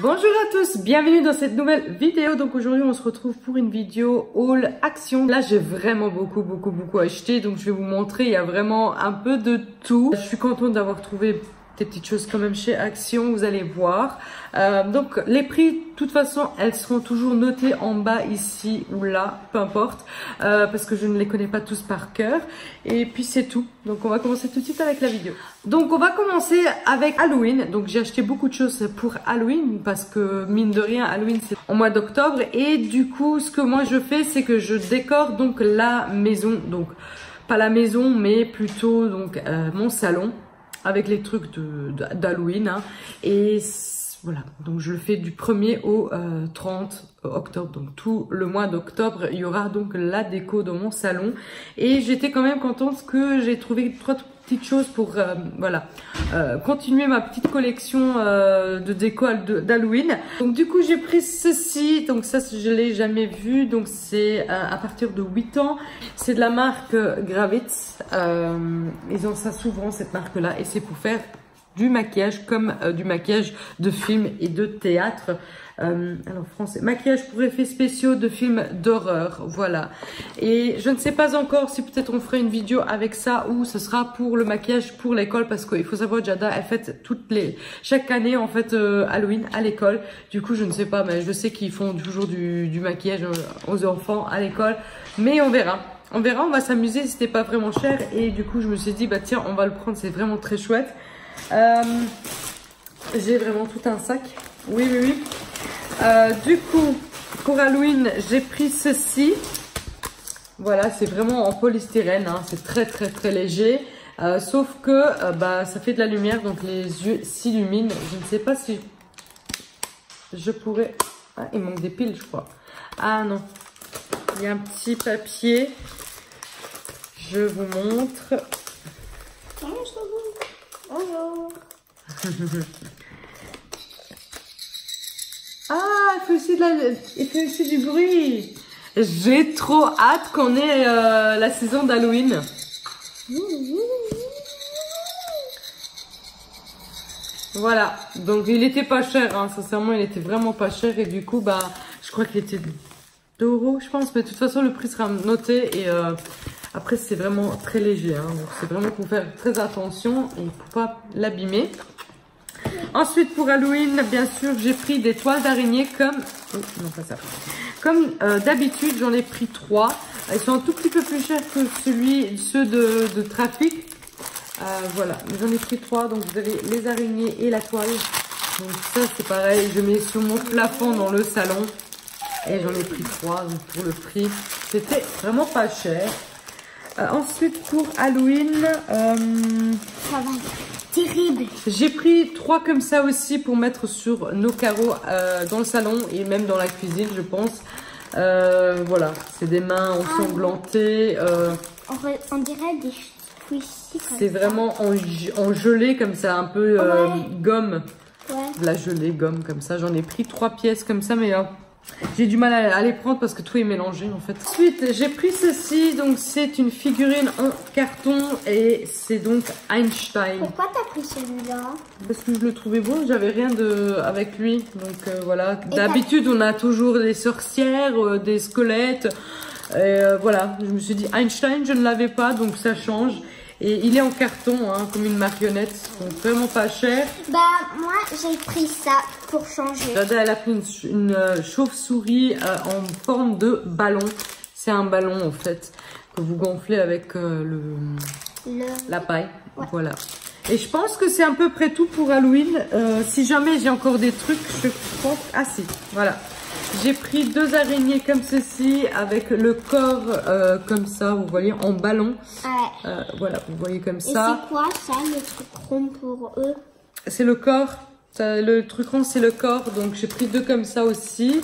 Bonjour à tous, bienvenue dans cette nouvelle vidéo. Donc aujourd'hui on se retrouve pour une vidéo haul action. Là j'ai vraiment beaucoup acheté, donc je vais vous montrer, il y a vraiment un peu de tout. Je suis contente d'avoir trouvé des petites choses quand même chez Action, vous allez voir. Donc les prix, de toute façon, elles seront toujours notées en bas ici ou là, peu importe, parce que je ne les connais pas tous par cœur. Et puis c'est tout. Donc on va commencer tout de suite avec la vidéo. Donc on va commencer avec Halloween. Donc j'ai acheté beaucoup de choses pour Halloween parce que mine de rien, Halloween c'est au mois d'octobre. Et du coup, ce que moi je fais, c'est que je décore donc la maison. Donc pas la maison, mais plutôt donc mon salon, avec les trucs d'Halloween, hein. Et voilà, donc je le fais du 1er au 30 octobre, donc tout le mois d'octobre, il y aura donc la déco dans mon salon. Et j'étais quand même contente que j'ai trouvé 3 petites choses pour voilà, continuer ma petite collection de déco d'Halloween. Donc du coup j'ai pris ceci, donc ça je l'ai jamais vu, donc c'est à partir de 8 ans, c'est de la marque Gravitz, ils ont ça souvent cette marque là, et c'est pour faire du maquillage comme du maquillage de film et de théâtre. Alors français, maquillage pour effets spéciaux de films d'horreur, voilà. Et je ne sais pas encore si peut-être on fera une vidéo avec ça ou ce sera pour le maquillage pour l'école, parce qu'il faut savoir Jada elle fête chaque année en fait Halloween à l'école. Du coup je ne sais pas, mais je sais qu'ils font toujours du maquillage aux enfants à l'école, mais on verra. On verra, on va s'amuser, c'était pas vraiment cher et du coup je me suis dit bah tiens on va le prendre, c'est vraiment très chouette. J'ai vraiment tout un sac. Oui. Du coup, pour Halloween, j'ai pris ceci. Voilà, c'est vraiment en polystyrène, hein. C'est très léger. Sauf que bah, ça fait de la lumière, donc les yeux s'illuminent. Je ne sais pas si je pourrais... Ah, il manque des piles, je crois. Ah non. Il y a un petit papier. Je vous montre. Bonjour. Ah, il fait aussi du bruit. J'ai trop hâte qu'on ait la saison d'Halloween. Voilà, donc il était pas cher, hein. Sincèrement il était vraiment pas cher et du coup bah je crois qu'il était 2 €, je pense, mais de toute façon le prix sera noté et après c'est vraiment très léger, hein. Donc c'est vraiment pour faire très attention et pour pas l'abîmer. Ensuite pour Halloween, bien sûr, j'ai pris des toiles d'araignée comme... Oh, non, pas ça. Comme d'habitude, j'en ai pris 3. Elles sont un tout petit peu plus chères que ceux de Trafic. Voilà, j'en ai pris 3. Donc vous avez les araignées et la toile. Donc ça c'est pareil, je mets sur mon plafond dans le salon. Et j'en ai pris 3. Donc pour le prix, c'était vraiment pas cher. Ensuite pour Halloween... Ça va. Terrible. J'ai pris 3 comme ça aussi pour mettre sur nos carreaux dans le salon et même dans la cuisine, je pense. Voilà, c'est des mains ensanglantées. On dirait des squishy. C'est vraiment en gelée comme ça, un peu gomme. Ouais. De la gelée gomme comme ça. J'en ai pris 3 pièces comme ça, mais j'ai du mal à les prendre parce que tout est mélangé en fait. Ensuite, j'ai pris ceci. Donc c'est une figurine en carton et c'est donc Einstein. Pourquoi t'as pris celui-là? Parce que je le trouvais beau, j'avais rien avec lui. Donc voilà, d'habitude on a toujours des sorcières, des squelettes. Voilà, je me suis dit Einstein, je ne l'avais pas, donc ça change. Et il est en carton, hein, comme une marionnette, donc vraiment pas cher. Bah moi j'ai pris ça pour changer. Jada elle a pris une chauve-souris en forme de ballon. C'est un ballon en fait que vous gonflez avec la paille. Ouais. Voilà. Et je pense que c'est à peu près tout pour Halloween. Si jamais j'ai encore des trucs, je pense... Ah si, voilà. J'ai pris 2 araignées comme ceci avec le corps comme ça, vous voyez, en ballon. Ouais. Voilà, vous voyez comme ça. Et c'est quoi ça, le truc rond pour eux? C'est le corps. Le truc rond, c'est le corps. Donc j'ai pris 2 comme ça aussi.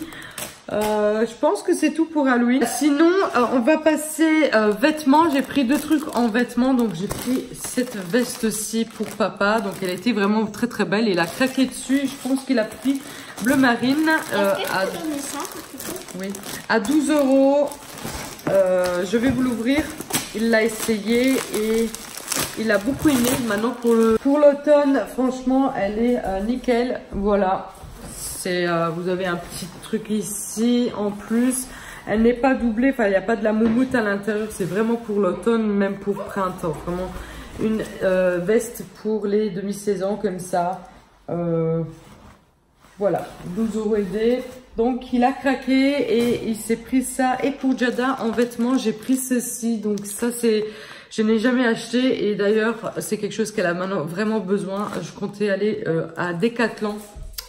Je pense que c'est tout pour Halloween. Sinon, on va passer vêtements. J'ai pris 2 trucs en vêtements. Donc j'ai pris cette veste-ci pour papa. Donc elle était vraiment très belle. Il a craqué dessus. Je pense qu'il a pris bleu marine. Oui, à 12 €. Je vais vous l'ouvrir. Il l'a essayé et il a beaucoup aimé. Maintenant pour l'automne, franchement, elle est nickel. Voilà. C'est, vous avez un petit truc ici en plus. Elle n'est pas doublée, enfin il n'y a pas de la moumoute à l'intérieur. C'est vraiment pour l'automne, même pour printemps. Vraiment une veste pour les demi-saisons comme ça. Voilà, 12 € aidés. Donc il a craqué et il s'est pris ça. Et pour Jada en vêtements, j'ai pris ceci. Donc ça c'est, je n'ai jamais acheté et d'ailleurs c'est quelque chose qu'elle a maintenant vraiment besoin. Je comptais aller à Decathlon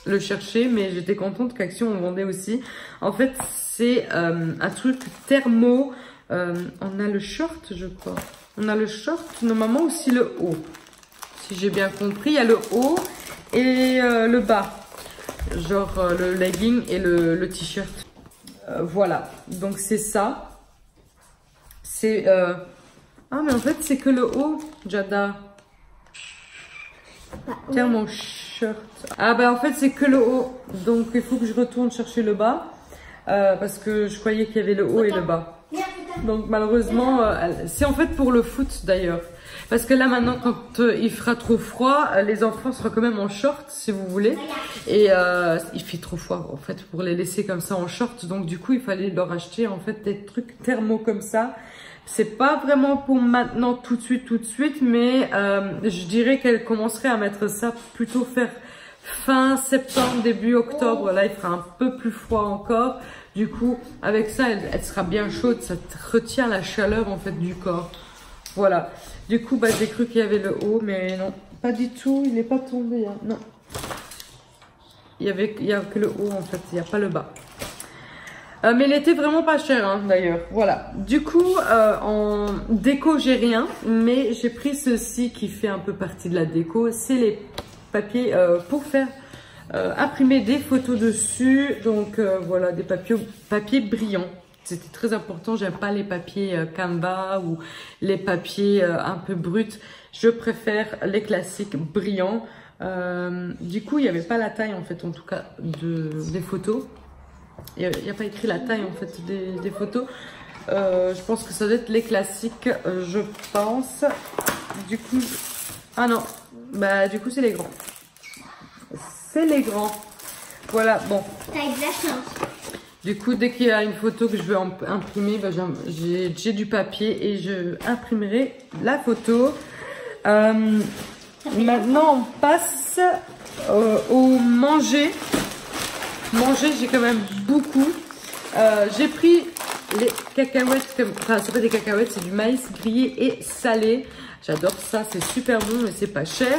le chercher, mais j'étais contente qu'Action on vendait aussi. En fait c'est un truc thermo. On a le short je crois. On a le short, normalement aussi le haut. Si j'ai bien compris, il y a le haut et le bas. Genre le legging et le t-shirt. Voilà, donc c'est ça. C'est... Ah mais en fait c'est que le haut, Jada. Tiens mon shirt. Ah bah en fait c'est que le haut. Donc il faut que je retourne chercher le bas. Parce que je croyais qu'il y avait le haut et le bas. Donc malheureusement, c'est en fait pour le foot d'ailleurs. Parce que là maintenant quand il fera trop froid, les enfants seront quand même en short si vous voulez. Et il fait trop froid en fait pour les laisser comme ça en short. Donc du coup il fallait leur acheter en fait des trucs thermo comme ça. C'est pas vraiment pour maintenant tout de suite. Mais je dirais qu'elle commencerait à mettre ça plutôt faire fin septembre, début octobre. Là il fera un peu plus froid encore. Du coup avec ça elle sera bien chaude. Ça retient la chaleur en fait du corps. Voilà. Du coup, bah, j'ai cru qu'il y avait le haut, mais non, pas du tout. Il n'est pas tombé. Hein. Non. Il y a que le haut, en fait. Il n'y a pas le bas. Mais il était vraiment pas cher, hein, d'ailleurs. Voilà. Du coup, en déco, j'ai rien. Mais j'ai pris ceci qui fait un peu partie de la déco. C'est les papiers pour faire imprimer des photos dessus. Donc, voilà, des papiers brillants. C'était très important, j'aime pas les papiers Canva ou les papiers un peu bruts. Je préfère les classiques brillants. Du coup, il n'y avait pas la taille en fait, en tout cas, des photos. Il n'y a pas écrit la taille en fait des photos. Je pense que ça doit être les classiques, je pense. Du coup, ah non, bah du coup c'est les grands. C'est les grands. Voilà, bon. T'as eu de la chance. Du coup, dès qu'il y a une photo que je veux imprimer, bah, j'ai du papier et je imprimerai la photo. Maintenant, on passe au manger. Manger, j'ai quand même beaucoup. J'ai pris les cacahuètes, enfin, c'est pas des cacahuètes, c'est du maïs grillé et salé. J'adore ça, c'est super bon, mais c'est pas cher.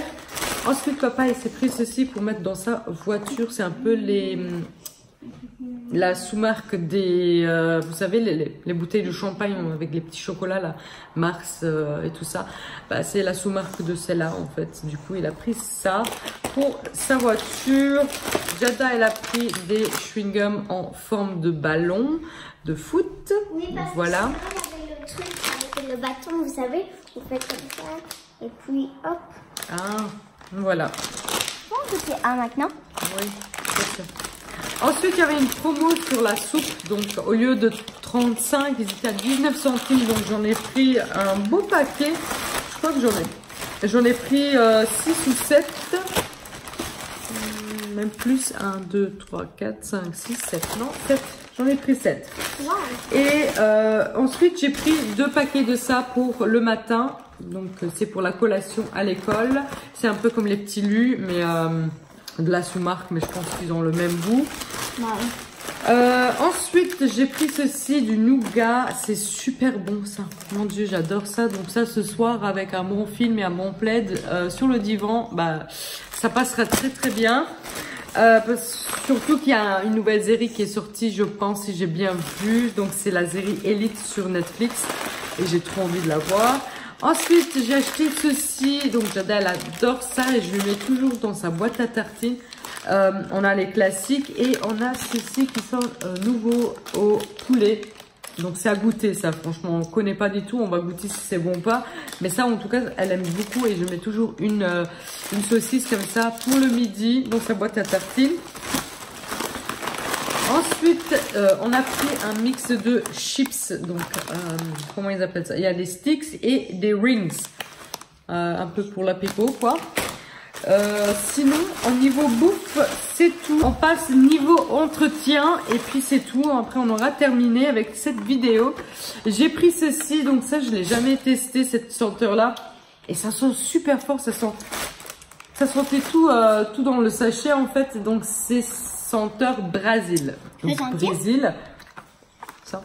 Ensuite, papa, il s'est pris ceci pour mettre dans sa voiture. C'est un peu la sous-marque des, vous savez, les bouteilles de champagne avec les petits chocolats là, Mars et tout ça. Bah, c'est la sous-marque de celle-là en fait. Du coup, il a pris ça pour sa voiture. Jada, elle a pris des chewing-gums en forme de ballon de foot. Oui, parce voilà. que sinon, il y avait le truc avec le bâton, vous savez, vous faites comme ça et puis hop. Ah, voilà. Je pense que c'est un maintenant. Oui, c'est ça. Ensuite, il y avait une promo sur la soupe. Donc, au lieu de 35, ils étaient à 19 centimes. Donc, j'en ai pris un beau paquet. Je crois que j'en ai pris 6 ou 7. Même plus. 1, 2, 3, 4, 5, 6, 7. Non, 7. J'en ai pris 7. Wow. Et ensuite, j'ai pris 2 paquets de ça pour le matin. Donc, c'est pour la collation à l'école. C'est un peu comme les petits lus, mais... de la sous-marque, mais je pense qu'ils ont le même goût. Ouais. Ensuite, j'ai pris ceci, du nougat. C'est super bon, ça. Mon Dieu, j'adore ça. Donc ça, ce soir, avec un bon film et un bon plaid sur le divan, bah, ça passera très très bien. Surtout qu'il y a une nouvelle série qui est sortie, je pense, si j'ai bien vu. Donc c'est la série Elite sur Netflix. Et j'ai trop envie de la voir. Ensuite, j'ai acheté ceci. Donc, Jada, elle adore ça et je le mets toujours dans sa boîte à tartines. On a les classiques et on a ceci qui sont nouveaux au poulet. Donc, c'est à goûter ça. Franchement, on ne connaît pas du tout. On va goûter si c'est bon ou pas. Mais ça, en tout cas, elle aime beaucoup et je mets toujours une saucisse comme ça pour le midi dans sa boîte à tartines. Ensuite, on a pris un mix de chips. Donc, comment ils appellent ça? Il y a des sticks et des rings. Un peu pour l'apéro, quoi. Sinon, au niveau bouffe, c'est tout. On passe niveau entretien et puis c'est tout. Après, on aura terminé avec cette vidéo. J'ai pris ceci, donc ça, je l'ai jamais testé, cette senteur-là. Et ça sent super fort, ça sentait tout dans le sachet en fait. Donc c'est senteur Brésil. Donc Brésil. Ça.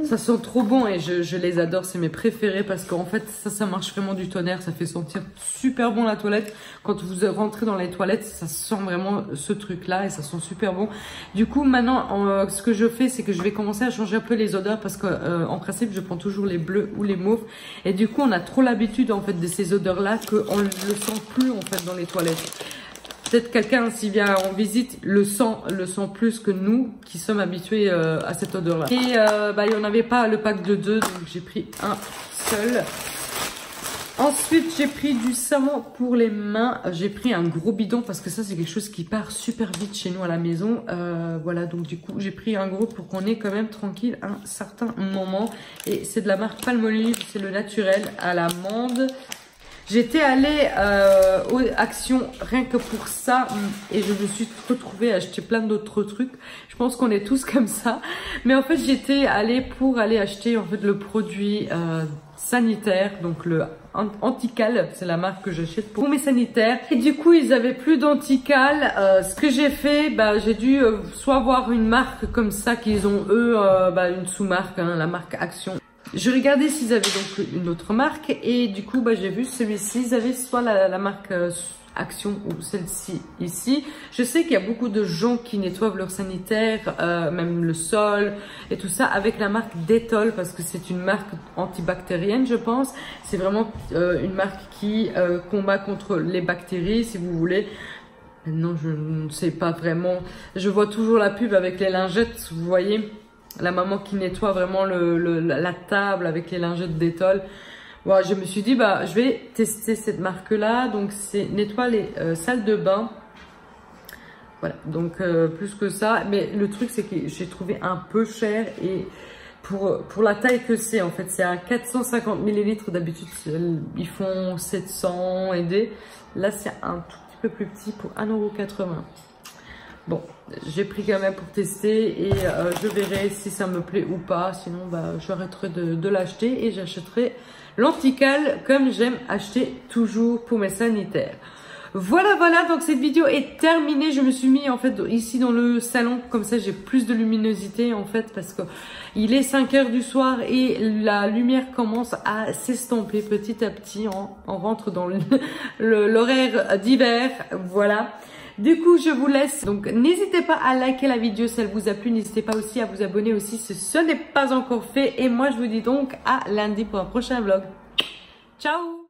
Ça sent trop bon et je les adore, c'est mes préférés parce qu'en fait ça marche vraiment du tonnerre, ça fait sentir super bon la toilette. Quand vous rentrez dans les toilettes, ça sent vraiment ce truc là et ça sent super bon. Du coup maintenant ce que je fais, c'est que je vais commencer à changer un peu les odeurs parce que en principe je prends toujours les bleus ou les mauves et du coup on a trop l'habitude en fait de ces odeurs là qu'on le sent plus en fait dans les toilettes. Peut-être quelqu'un, s'il vient en visite, le sent plus que nous qui sommes habitués à cette odeur-là. Et il n'y en avait pas le pack de 2, donc j'ai pris un seul. Ensuite, j'ai pris du savon pour les mains. J'ai pris un gros bidon parce que ça, c'est quelque chose qui part super vite chez nous à la maison. Voilà, donc du coup, j'ai pris un gros pour qu'on ait quand même tranquille un certain moment. Et c'est de la marque Palmolive, c'est le naturel à l'amande. J'étais allée aux Action rien que pour ça et je me suis retrouvée à acheter plein d'autres trucs. Je pense qu'on est tous comme ça. Mais en fait, j'étais allée pour aller acheter en fait le produit sanitaire, donc le Antical, c'est la marque que j'achète pour mes sanitaires. Et du coup, ils avaient plus d'Antical. Ce que j'ai fait, j'ai dû soit voir une marque comme ça qu'ils ont eux, une sous-marque, hein, la marque Action. Je regardais s'ils avaient donc une autre marque et du coup j'ai vu celui-ci, ils avaient soit la marque Action ou celle-ci ici. Je sais qu'il y a beaucoup de gens qui nettoient leur sanitaire, même le sol et tout ça avec la marque Dettol parce que c'est une marque antibactérienne je pense. C'est vraiment une marque qui combat contre les bactéries si vous voulez. Non, je ne sais pas vraiment. Je vois toujours la pub avec les lingettes, vous voyez. La maman qui nettoie vraiment la table avec les lingettes Dettol. Voilà, je me suis dit, je vais tester cette marque-là. Donc, c'est nettoie les salles de bain. Voilà, donc plus que ça. Mais le truc, c'est que j'ai trouvé un peu cher. Et pour la taille que c'est, en fait, c'est à 450 ml. D'habitude, ils font 700 et des. Là, c'est un tout petit peu plus petit pour 1,80 €. Bon, j'ai pris quand même pour tester et je verrai si ça me plaît ou pas. Sinon, j'arrêterai de l'acheter et j'achèterai l'Antical comme j'aime acheter toujours pour mes sanitaires. Voilà, donc cette vidéo est terminée. Je me suis mis en fait ici dans le salon. Comme ça, j'ai plus de luminosité en fait parce que il est 5 h du soir et la lumière commence à s'estomper petit à petit. On rentre dans l'horaire d'hiver. Voilà. Du coup, je vous laisse. Donc, n'hésitez pas à liker la vidéo si elle vous a plu. N'hésitez pas aussi à vous abonner aussi si ce n'est pas encore fait. Et moi, je vous dis donc à lundi pour un prochain vlog. Ciao!